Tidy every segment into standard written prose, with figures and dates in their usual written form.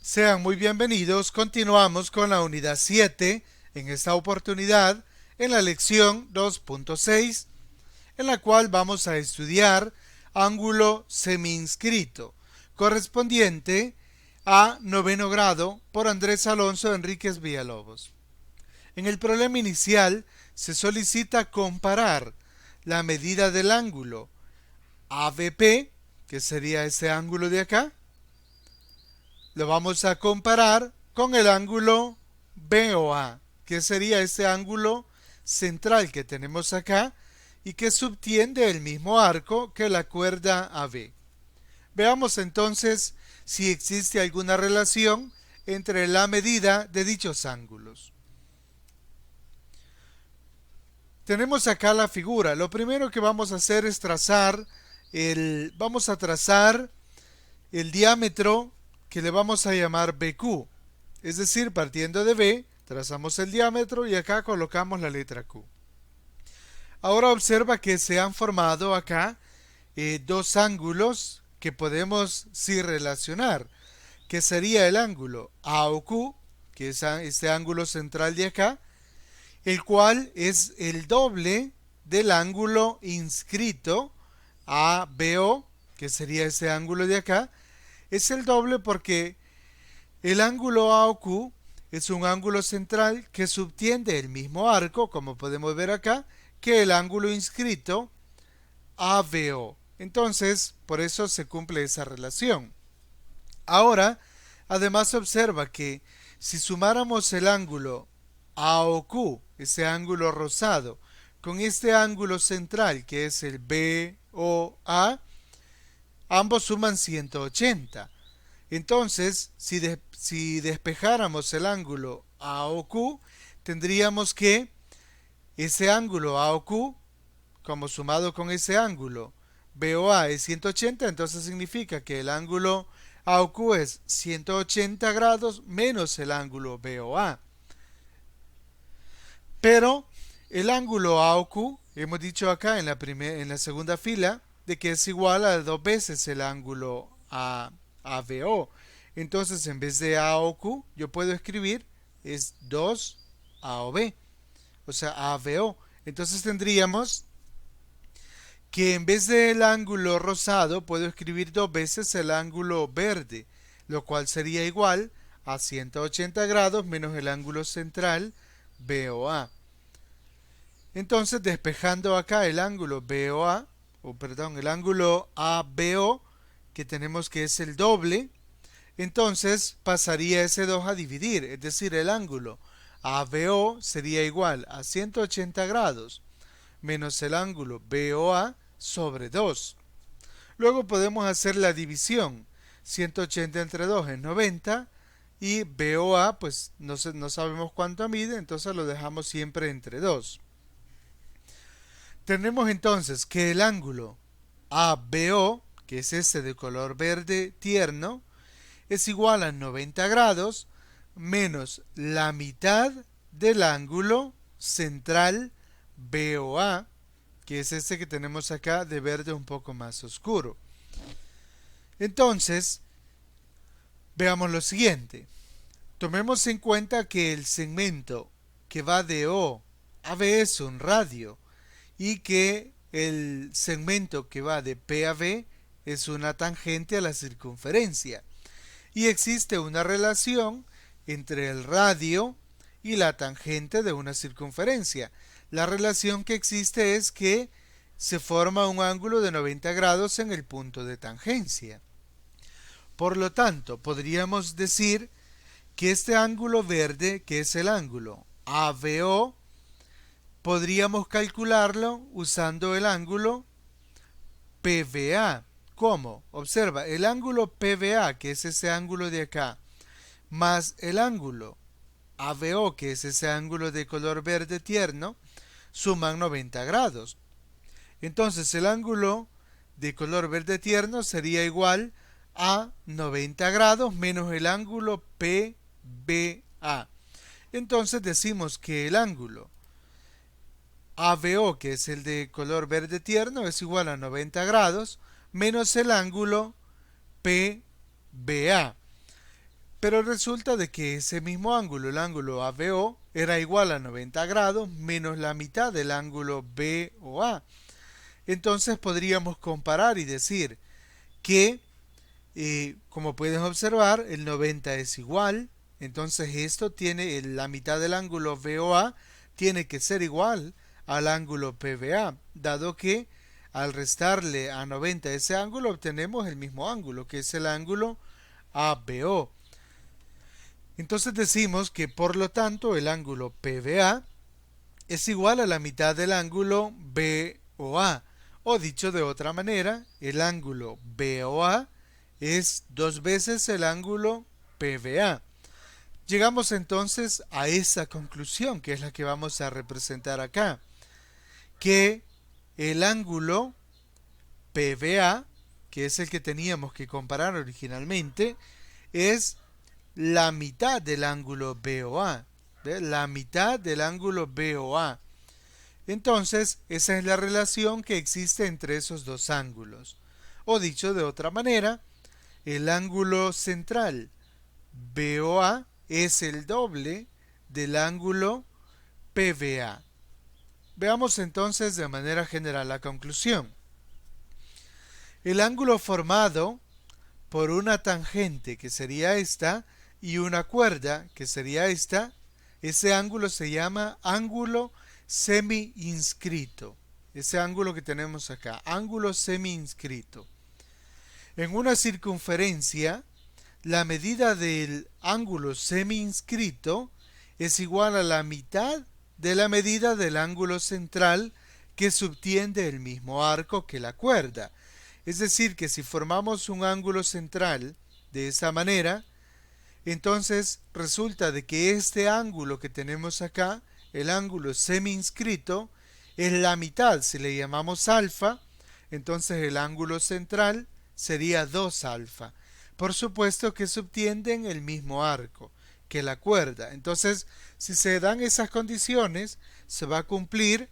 Sean muy bienvenidos. Continuamos con la unidad 7, en esta oportunidad en la lección 2.6, en la cual vamos a estudiar ángulo semiinscrito, correspondiente a noveno grado por Andrés Alonso Enríquez Villalobos. En el problema inicial se solicita comparar la medida del ángulo AVP, que sería este ángulo de acá. Lo vamos a comparar con el ángulo BOA, que sería este ángulo central que tenemos acá y que subtiende el mismo arco que la cuerda AB. Veamos entonces si existe alguna relación entre la medida de dichos ángulos. Tenemos acá la figura. Lo primero que vamos a hacer es trazar el diámetro que le vamos a llamar BQ. Es decir, partiendo de B, trazamos el diámetro y acá colocamos la letra Q. Ahora observa que se han formado acá dos ángulos que podemos sí relacionar, que sería el ángulo AOQ, que es este ángulo central de acá, el cual es el doble del ángulo inscrito ABO, que sería este ángulo de acá. Es el doble porque el ángulo AOQ es un ángulo central que subtiende el mismo arco, como podemos ver acá, que el ángulo inscrito ABO. Entonces, por eso se cumple esa relación. Ahora, además observa que si sumáramos el ángulo AOQ, ese ángulo rosado, con este ángulo central que es el BOA, ambos suman 180. Entonces, si despejáramos el ángulo AOQ, tendríamos que ese ángulo AOQ, como sumado con ese ángulo BOA es 180, entonces significa que el ángulo AOQ es 180 grados menos el ángulo BOA. Pero el ángulo AOQ, hemos dicho acá en la segunda fila, de que es igual a dos veces el ángulo ABO. Entonces, en vez de AOQ, yo puedo escribir es 2AOB, o sea, ABO. Entonces tendríamos que en vez del ángulo rosado, puedo escribir dos veces el ángulo verde, lo cual sería igual a 180 grados menos el ángulo central BOA. Entonces, despejando acá el ángulo BOA, el ángulo ABO, que tenemos que es el doble, entonces pasaría ese 2 a dividir, es decir, el ángulo ABO sería igual a 180 grados menos el ángulo BOA sobre 2. Luego podemos hacer la división. 180 entre 2 es 90 y BOA pues no sabemos cuánto mide, entonces lo dejamos siempre entre 2. Tenemos entonces que el ángulo ABO, que es este de color verde tierno, es igual a 90 grados menos la mitad del ángulo central BOA, que es este que tenemos acá de verde un poco más oscuro. Entonces, veamos lo siguiente. Tomemos en cuenta que el segmento que va de O a B es un radio y que el segmento que va de P a B es una tangente a la circunferencia. Y existe una relación entre el radio y la tangente de una circunferencia. La relación que existe es que se forma un ángulo de 90 grados en el punto de tangencia. Por lo tanto, podríamos decir que este ángulo verde, que es el ángulo ABO, podríamos calcularlo usando el ángulo PBA. ¿Cómo? Observa, el ángulo PBA, que es ese ángulo de acá, más el ángulo ABO, que es ese ángulo de color verde tierno, suman 90 grados. Entonces el ángulo de color verde tierno sería igual a 90 grados menos el ángulo PBA. Entonces decimos que el ángulo ABO, que es el de color verde tierno, es igual a 90 grados menos el ángulo PBA. Pero resulta de que ese mismo ángulo, el ángulo ABO, era igual a 90 grados menos la mitad del ángulo BOA. Entonces podríamos comparar y decir que, como puedes observar, el 90 es igual. Entonces esto tiene la mitad del ángulo BOA tiene que ser igual al ángulo PBA, dado que al restarle a 90 ese ángulo obtenemos el mismo ángulo, que es el ángulo ABO. Entonces decimos que por lo tanto el ángulo PBA es igual a la mitad del ángulo BOA. O dicho de otra manera, el ángulo BOA es 2 veces el ángulo PBA. Llegamos entonces a esa conclusión, que es la que vamos a representar acá, que el ángulo PBA, que es el que teníamos que comparar originalmente, es la mitad del ángulo BOA. ¿Ve? La mitad del ángulo BOA. Entonces, esa es la relación que existe entre esos dos ángulos. O dicho de otra manera, el ángulo central BOA es el doble del ángulo PBA. Veamos entonces de manera general la conclusión. El ángulo formado por una tangente, que sería esta, y una cuerda, que sería esta, ese ángulo se llama ángulo semi-inscrito. Ese ángulo que tenemos acá, ángulo semi-inscrito. En una circunferencia, la medida del ángulo semi-inscrito es igual a la mitad de la medida del ángulo central que subtiende el mismo arco que la cuerda. Es decir, que si formamos un ángulo central de esa manera, entonces resulta de que este ángulo que tenemos acá, el ángulo semi-inscrito, es la mitad. Si le llamamos alfa, entonces el ángulo central sería 2 alfa. Por supuesto que subtienden el mismo arco que la cuerda. Entonces, si se dan esas condiciones, se va a cumplir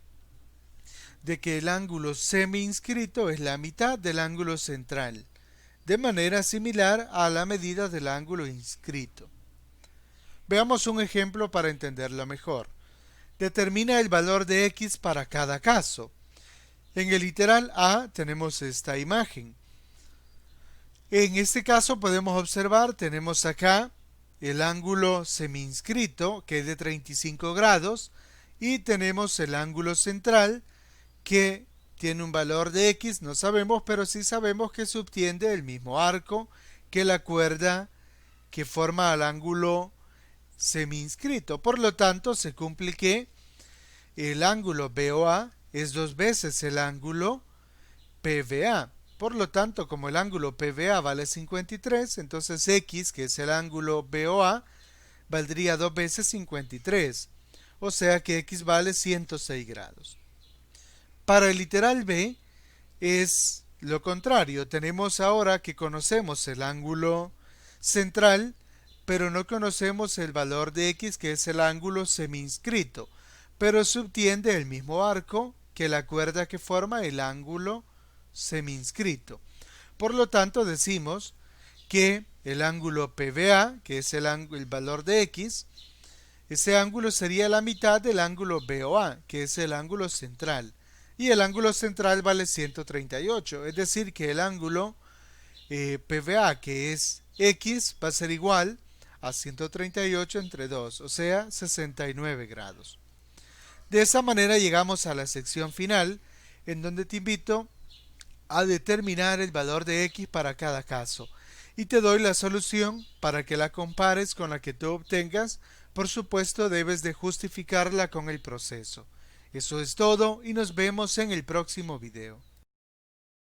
de que el ángulo semi-inscrito es la mitad del ángulo central, de manera similar a la medida del ángulo inscrito. Veamos un ejemplo para entenderlo mejor. Determina el valor de x para cada caso. En el literal A tenemos esta imagen. En este caso podemos observar, tenemos acá el ángulo semi-inscrito, que es de 35 grados, y tenemos el ángulo central, que tiene un valor de x, no sabemos, pero sí sabemos que subtiende el mismo arco que la cuerda que forma el ángulo semi-inscrito. Por lo tanto, se cumple que el ángulo BOA es 2 veces el ángulo PBA. Por lo tanto, como el ángulo PBA vale 53, entonces x, que es el ángulo BOA, valdría 2 veces 53. O sea que x vale 106 grados. Para el literal B es lo contrario. Tenemos ahora que conocemos el ángulo central, pero no conocemos el valor de x, que es el ángulo semi-inscrito, pero subtiende el mismo arco que la cuerda que forma el ángulo semi-inscrito. Por lo tanto, decimos que el ángulo PBA, que es el valor de x, ese ángulo sería la mitad del ángulo BOA, que es el ángulo central. Y el ángulo central vale 138, es decir, que el ángulo PBA, que es x, va a ser igual a 138 entre 2, o sea, 69 grados. De esa manera llegamos a la sección final, en donde te invito a determinar el valor de x para cada caso. Y te doy la solución para que la compares con la que tú obtengas. Por supuesto, debes de justificarla con el proceso. Eso es todo y nos vemos en el próximo video.